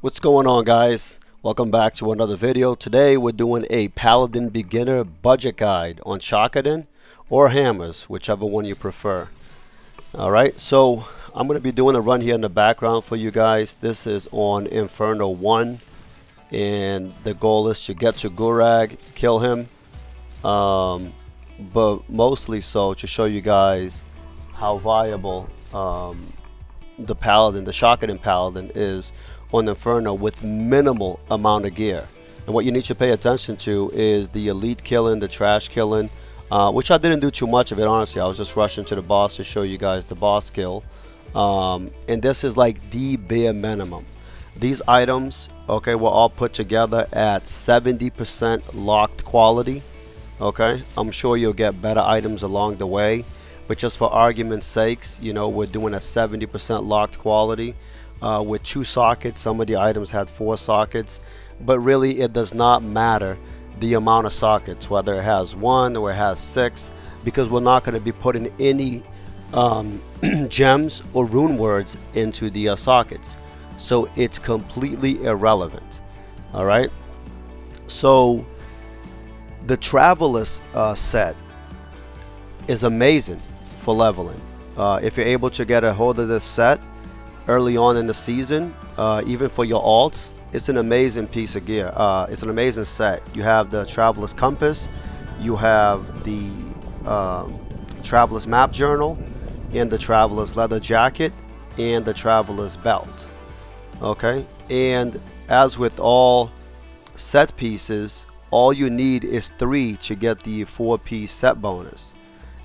What's going on, guys? Welcome back to another video. Today we're doing a Paladin beginner budget guide on Shockadin or hammers, whichever one you prefer. Alright, so I'm going to be doing a run here in the background for you guys. This is on Inferno 1 and the goal is to get to Gurag, kill him, but mostly so to show you guys how viable the Paladin, the Shockadin Paladin is on Inferno with minimal amount of gear. And what you need to pay attention to is the elite killing, the trash killing, which I didn't do too much of it, honestly. I was just rushing to the boss to show you guys the boss kill. And this is like the bare minimum. These items, okay, were all put together at 70% locked quality. Okay, I'm sure you'll get better items along the way, but just for argument's sakes, you know, we're doing a 70% locked quality. With 2 sockets. Some of the items had 4 sockets, but really it does not matter the amount of sockets, whether it has 1 or it has 6, because we're not going to be putting any gems or rune words into the sockets, so it's completely irrelevant. All right, so the Traveler's set is amazing for leveling. If you're able to get a hold of this set early on in the season, even for your alts, it's an amazing piece of gear. It's an amazing set. You have the Traveler's Compass, you have the Traveler's Map Journal, and the Traveler's Leather Jacket, and the Traveler's Belt. Okay, and as with all set pieces, all you need is 3 to get the 4-piece set bonus.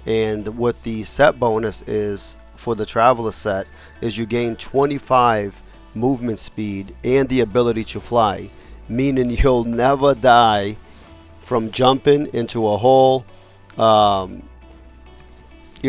And what the set bonus is for the Traveler set is you gain 25 movement speed and the ability to fly, meaning you'll never die from jumping into a hole, you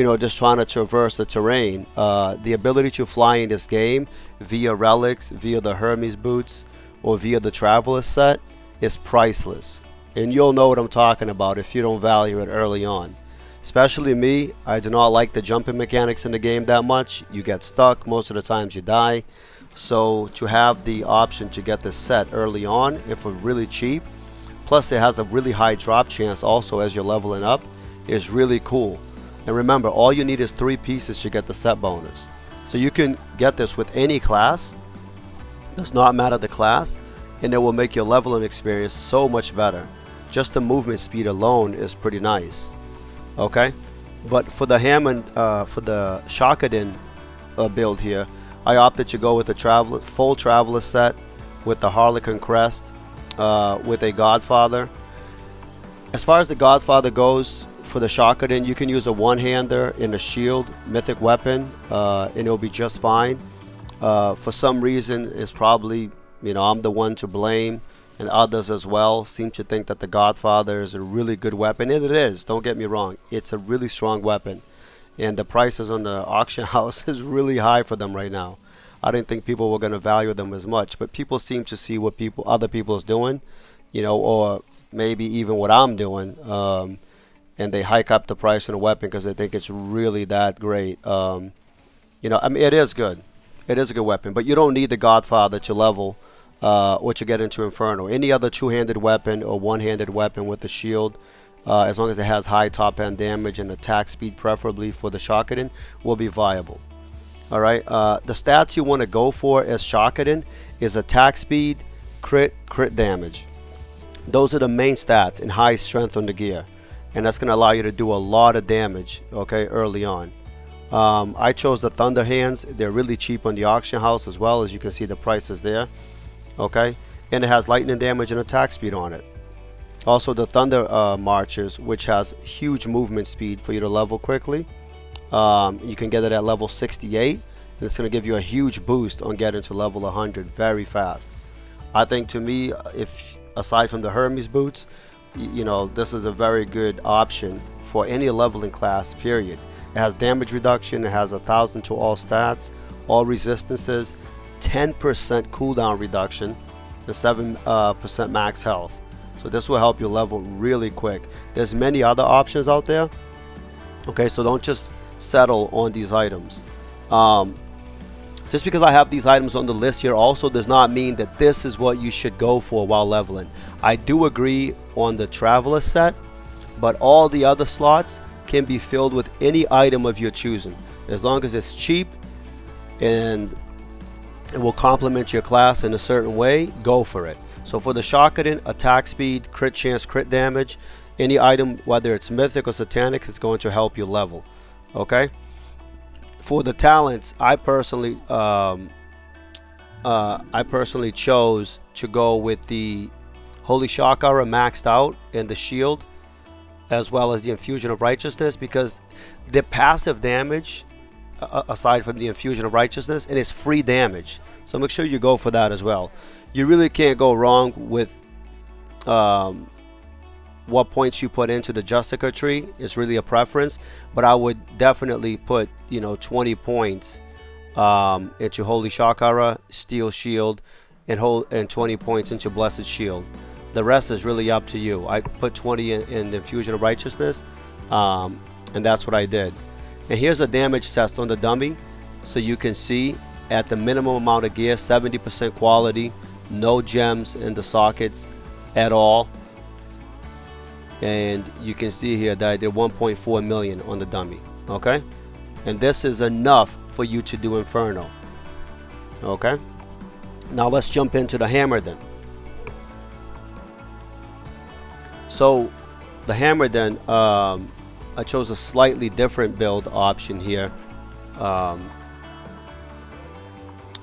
know, just trying to traverse the terrain. The ability to fly in this game via relics, via the Hermes boots, or via the Traveler set is priceless, and you'll know what I'm talking about if you don't value it early on. Especially me, I do not like the jumping mechanics in the game that much. You get stuck, most of the times you die. So to have the option to get this set early on, if it's really cheap, plus it has a really high drop chance also as you're leveling up, is really cool. And remember, all you need is 3 pieces to get the set bonus. So you can get this with any class, does not matter the class, and it will make your leveling experience so much better. Just the movement speed alone is pretty nice. Okay, but for the for the Shockadin build here, I opted to go with the full Traveler set with the Harlequin crest, with a Godfather. As far as the Godfather goes, for the Shockadin, you can use a one-hander and a shield, mythic weapon, and it'll be just fine. For some reason, it's probably, you know, I'm the one to blame, and others as well seem to think that the Godfather is a really good weapon, and it is, don't get me wrong, it's a really strong weapon, and the prices on the auction house is really high for them right now. I didn't think people were going to value them as much, but people seem to see what other people is doing, you know, or maybe even what I'm doing, and they hike up the price on a weapon because they think it's really that great. You know, I mean, it is good, it is a good weapon, but you don't need the Godfather to level or to get into Inferno. Any other 2-handed weapon or 1-handed weapon with the shield, as long as it has high top end damage and attack speed, preferably for the Shockadin, will be viable. Alright, the stats you want to go for as Shockadin is attack speed, crit damage. Those are the main stats, and high strength on the gear, and that's going to allow you to do a lot of damage, okay, early on. I chose the Thunder Hands. They're really cheap on the auction house as well, as you can see the prices there. Okay, and it has lightning damage and attack speed on it. Also the Thunder Marchers, which has huge movement speed for you to level quickly. You can get it at level 68, and it's going to give you a huge boost on getting to level 100 very fast. I think, to me, if aside from the Hermes boots, you know, this is a very good option for any leveling class, period. It has damage reduction, it has 1000 to all stats, all resistances, 10% cooldown reduction, and 7% max health. So this will help you level really quick. There's many other options out there. Okay, so don't just settle on these items. Just because I have these items on the list here also does not mean that this is what you should go for while leveling. I do agree on the Traveler set, but all the other slots can be filled with any item of your choosing. As long as it's cheap and it will complement your class in a certain way, go for it. So for the Shockadin, attack speed, crit chance, crit damage, any item, whether it's mythic or satanic, is going to help you level. Okay? For the talents, I personally chose to go with the Holy Shock Aura maxed out and the shield, as well as the Infusion of Righteousness, because the passive damage, aside from the Infusion of Righteousness, and it's free damage. So make sure you go for that as well. You really can't go wrong with what points you put into the Justica tree. It's really a preference, but I would definitely put 20 points into Holy Shock Aura, Steel Shield, and 20 points into Blessed Shield. The rest is really up to you. I put 20 in the Infusion of Righteousness, and that's what I did. And here's a damage test on the dummy, so you can see at the minimum amount of gear, 70% quality, no gems in the sockets at all. And you can see here that I did 1.4 million on the dummy. Okay, and this is enough for you to do Inferno. Okay, now let's jump into the Hammerdin. So the Hammerdin, I chose a slightly different build option here.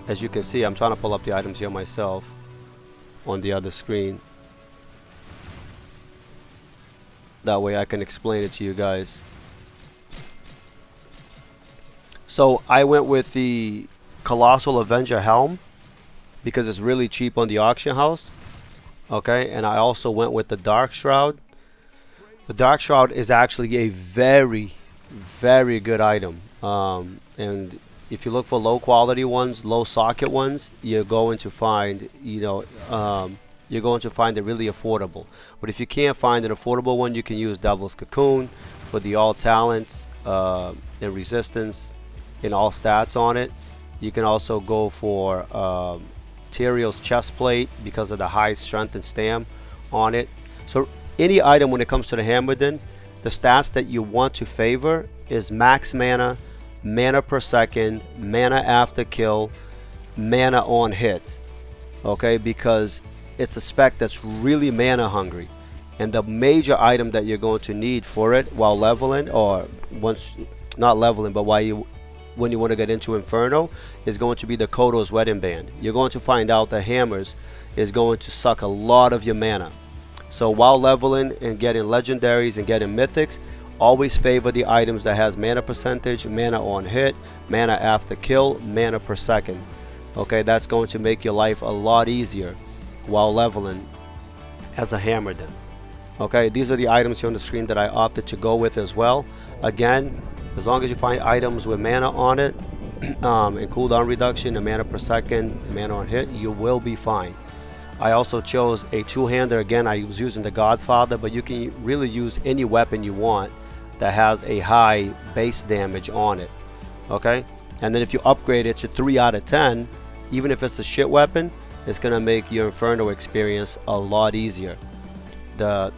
As you can see, I'm trying to pull up the items here myself on the other screen. That way I can explain it to you guys. So I went with the Colossal Avenger Helm because it's really cheap on the auction house. Okay, and I also went with the Dark Shroud. The Dark Shroud is actually a very, very good item. And if you look for low quality ones, low socket ones, you're going to find, you're going to find it really affordable. But if you can't find an affordable one, you can use Devil's Cocoon for the all talents and resistance and all stats on it. You can also go for Tyrael's Chestplate because of the high strength and stam on it. So any item when it comes to the Hammerdin, the stats that you want to favor is max mana, mana per second, mana after kill, mana on hit. Okay, because it's a spec that's really mana hungry, and the major item that you're going to need for it while leveling, or once not leveling, but when you want to get into Inferno, is going to be the Kodo's Wedding Band. You're going to find out the hammers is going to suck a lot of your mana. So while leveling and getting legendaries and getting mythics, always favor the items that has mana percentage, mana on hit, mana after kill, mana per second. Okay, that's going to make your life a lot easier while leveling as a Hammerdin. Okay, these are the items here on the screen that I opted to go with as well. Again, as long as you find items with mana on it and cooldown reduction and mana per second, mana on hit, you will be fine. I also chose a two-hander. Again, I was using the Godfather, but you can really use any weapon you want that has a high base damage on it. Okay, and then if you upgrade it to 3 out of 10, even if it's a shit weapon, it's gonna make your Inferno experience a lot easier. Also,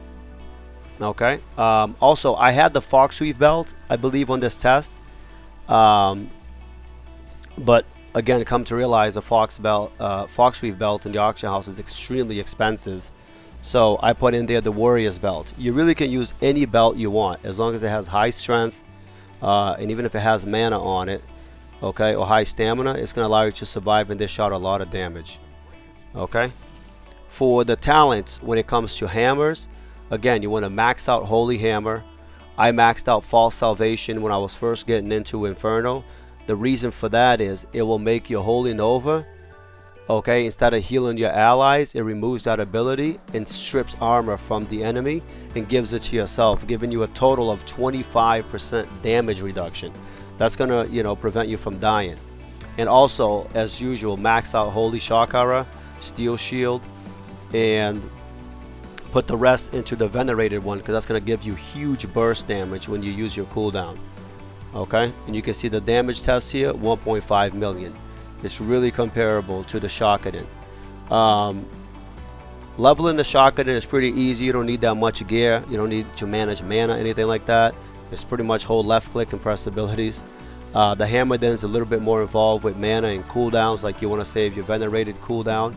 I had the Foxweave belt, I believe, on this test, but again, come to realize the Foxweave belt in the auction house is extremely expensive. So I put in there the Warrior's belt. You really can use any belt you want as long as it has high strength, and even if it has mana on it, okay, or high stamina, it's going to allow you to survive and dish out a lot of damage. Okay, for the talents, when it comes to hammers, again, you want to max out Holy Hammer. I maxed out False Salvation when I was first getting into Inferno. The reason for that is it will make your Holy Nova, okay, instead of healing your allies, it removes that ability and strips armor from the enemy and gives it to yourself, giving you a total of 25% damage reduction. That's gonna, prevent you from dying. And also, as usual, max out Holy Shock Aura, Steel Shield, and put the rest into the Venerated one, because that's gonna give you huge burst damage when you use your cooldown. Okay, and you can see the damage test here, 1.5 million. It's really comparable to the Shockadin. Leveling the Shockadin is pretty easy. You don't need that much gear. You don't need to manage mana, anything like that. It's pretty much hold left click and press abilities. The Hammerdin is a little bit more involved with mana and cooldowns, like you want to save your venerated cooldown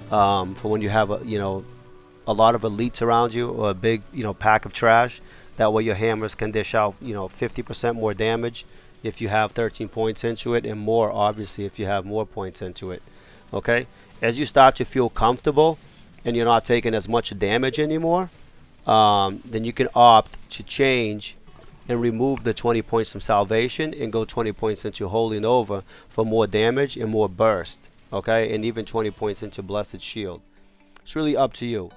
for when you have a lot of elites around you, or a big pack of trash. That way your hammers can dish out 50% more damage if you have 13 points into it, and more obviously if you have more points into it. Okay, as you start to feel comfortable and you're not taking as much damage anymore, then you can opt to change and remove the 20 points from salvation and go 20 points into holding over for more damage and more burst. Okay, and even 20 points into blessed shield. It's really up to you.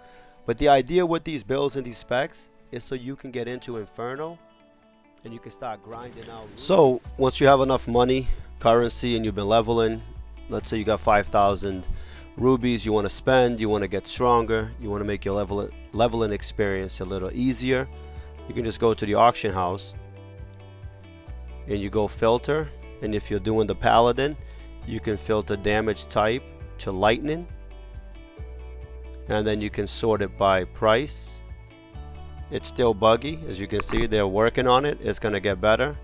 But the idea with these builds and these specs is so you can get into Inferno and you can start grinding out. So once you have enough money, currency, and you've been leveling, let's say you got 5,000 rubies you want to spend, you want to get stronger, you want to make your leveling experience a little easier, you can just go to the auction house and you go filter, and if you're doing the Paladin, you can filter damage type to lightning, and then you can sort it by price. It's still buggy, as you can see. They're working on it. It's gonna get better.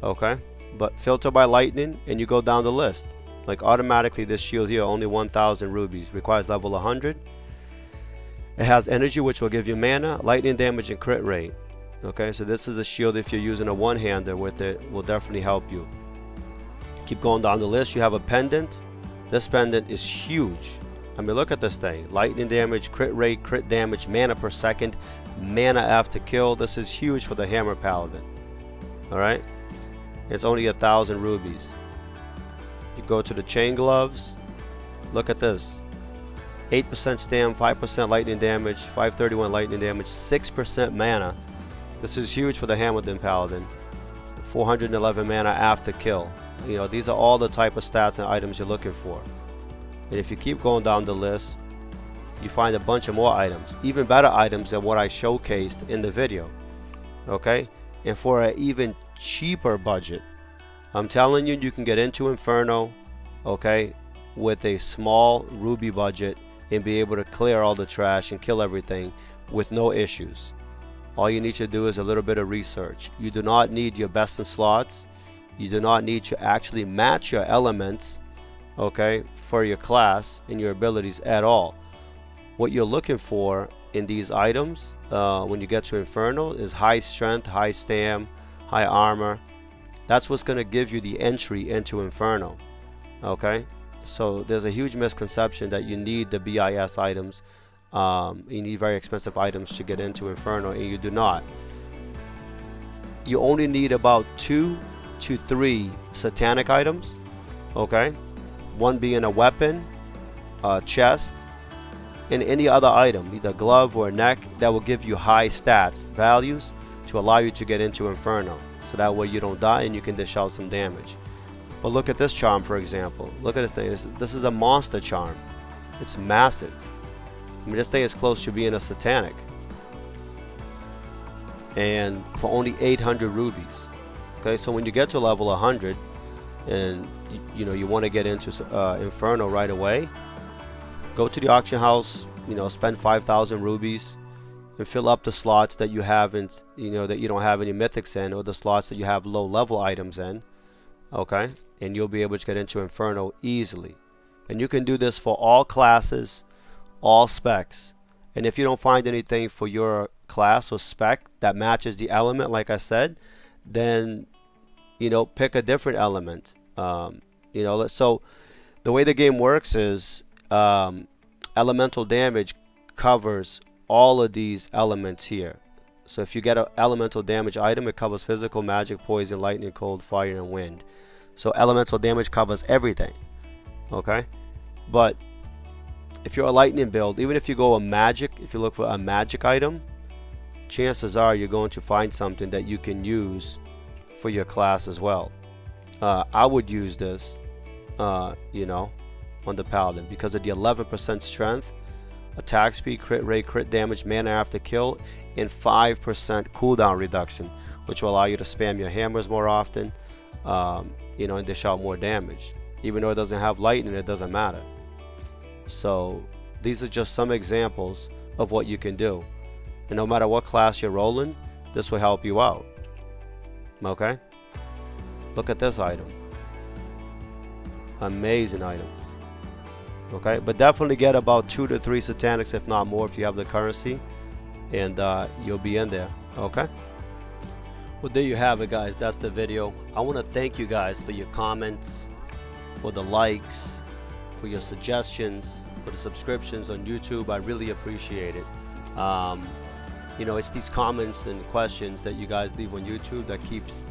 Okay, but filter by lightning and you go down the list. Like automatically, this shield here, only 1,000 rubies, requires level 100. It has energy, which will give you mana, lightning damage, and crit rate. Okay, so this is a shield. If you're using a one-hander with it, will definitely help you. Keep going down the list. You have a pendant. This pendant is huge. I mean, look at this thing. Lightning damage, crit rate, crit damage, mana per second, mana after kill. This is huge for the Hammer Paladin. Alright? It's only 1,000 rubies. You go to the chain gloves. Look at this. 8% stam, 5% lightning damage, 531 lightning damage, 6% mana. This is huge for the Hammerdin Paladin. 411 mana after kill. These are all the type of stats and items you're looking for. And if you keep going down the list, you find a bunch of more items, even better items than what I showcased in the video. Okay, and for an even cheaper budget, I'm telling you, you can get into Inferno, okay, with a small ruby budget and be able to clear all the trash and kill everything with no issues. All you need to do is a little bit of research. You do not need your best in slots. You do not need to actually match your elements, okay, for your class and your abilities at all. What you're looking for in these items when you get to Inferno is high strength, high stam, high armor. That's what's going to give you the entry into Inferno. Okay, so there's a huge misconception that you need the BIS items. You need very expensive items to get into Inferno, and you do not. You only need about 2 to 3 satanic items. Okay, one being a weapon, a chest, and any other item, either glove or neck, that will give you high stats values to allow you to get into Inferno. So that way you don't die and you can dish out some damage. But look at this charm, for example. Look at this thing. This is a monster charm. It's massive. I mean, this thing is close to being a satanic. And for only 800 rubies. Okay, so when you get to level 100 and you want to get into Inferno right away, go to the auction house, spend 5,000 rubies and fill up the slots that you haven't, that you don't have any mythics in, or the slots that you have low level items in. Okay, and you'll be able to get into Inferno easily. And you can do this for all classes, all specs. And if you don't find anything for your class or spec that matches the element, like I said, then pick a different element. So the way the game works is elemental damage covers all of these elements here. So if you get an elemental damage item, it covers physical, magic, poison, lightning, cold, fire, and wind. So elemental damage covers everything. Okay, but if you're a lightning build, even if you go if you look for a magic item, chances are you're going to find something that you can use for your class as well. I would use this on the Paladin because of the 11% strength, attack speed, crit rate, crit damage, mana after kill, and 5% cooldown reduction, which will allow you to spam your hammers more often, and dish out more damage. Even though it doesn't have lightning, it doesn't matter. So these are just some examples of what you can do. And no matter what class you're rolling, this will help you out. Okay? Look at this item. Amazing item. Okay? But definitely get about 2 to 3 satanics, if not more, if you have the currency. And you'll be in there. Okay? Well, there you have it, guys. That's the video. I want to thank you guys for your comments, for the likes, for your suggestions, for the subscriptions on YouTube. I really appreciate it. You know, it's these comments and questions that you guys leave on YouTube that keeps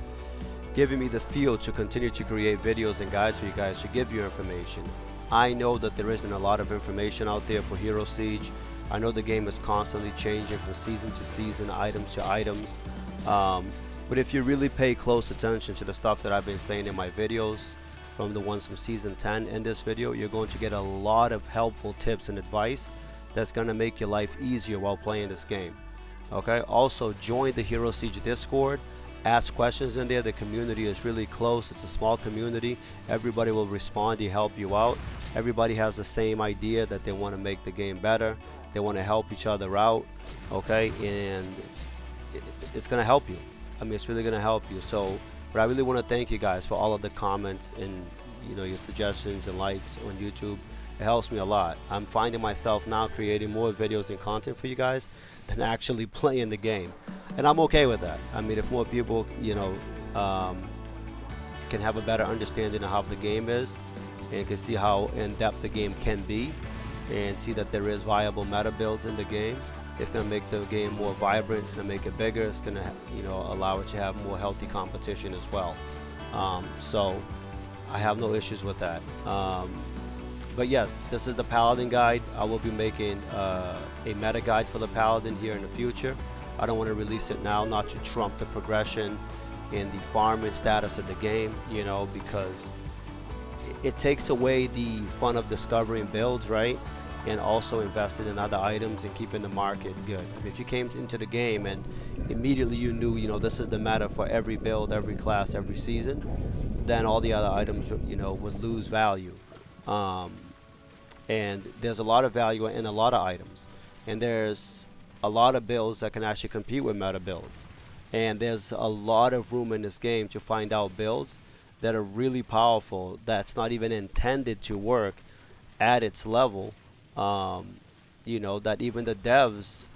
giving me the fuel to continue to create videos and guides for you guys to give you information. I know that there isn't a lot of information out there for herosiege. I know the game is constantly changing from season to season, items to items. But if you really pay close attention to the stuff that I've been saying in my videos, from the ones from season 10 in this video, you're going to get a lot of helpful tips and advice that's going to make your life easier while playing this game. Okay, also join the herosiege Discord, ask questions in there. The community is really close. It's a small community. Everybody will respond to help you out. Everybody has the same idea that they want to make the game better. They want to help each other out. Okay, and it's going to help you. I mean, it's really going to help you. So, but I really want to thank you guys for all of the comments and, you know, your suggestions and likes on YouTube. It helps me a lot. I'm finding myself now creating more videos and content for you guys than actually playing the game, and I'm okay with that. I mean, if more people, you know, can have a better understanding of how the game is and can see how in-depth the game can be and see that there is viable meta builds in the game, it's going to make the game more vibrant. It's going to make it bigger. It's going to, you know, allow it to have more healthy competition as well. So I have no issues with that. But yes, this is the Paladin guide. I will be making a meta guide for the Paladin here in the future. I don't want to release it now, not to trump the progression and the farming status of the game, you know, because it takes away the fun of discovering builds, right? And also investing in other items and keeping the market good. If you came into the game and immediately you knew, you know, this is the meta for every build, every class, every season, then all the other items, you know, would lose value. And there's a lot of value in a lot of items, and there's a lot of builds that can actually compete with meta builds, and there's a lot of room in this game to find out builds that are really powerful, that's not even intended to work at its level, you know, that even the devs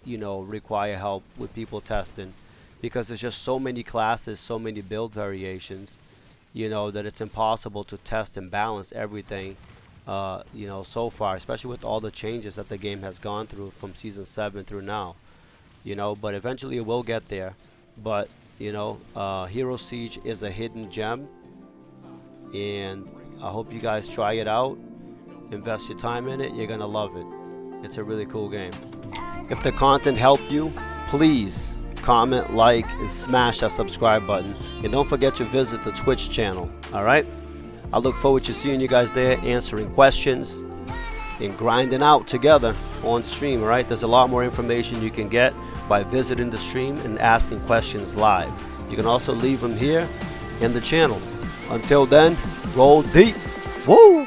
you know, require help with people testing, because there's just so many classes, so many build variations, you know, that it's impossible to test and balance everything, you know, so far, especially with all the changes that the game has gone through from season 7 through now, you know. But eventually it will get there. But, you know, herosiege is a hidden gem, and I hope you guys try it out, invest your time in it. You're gonna love it. It's a really cool game. If the content helped you, please comment, like, and smash that subscribe button, and don't forget to visit the Twitch channel. All right, I look forward to seeing you guys there, answering questions and grinding out together on stream. All right, there's a lot more information you can get by visiting the stream and asking questions live. You can also leave them here in the channel. Until then, roll deep. Woo!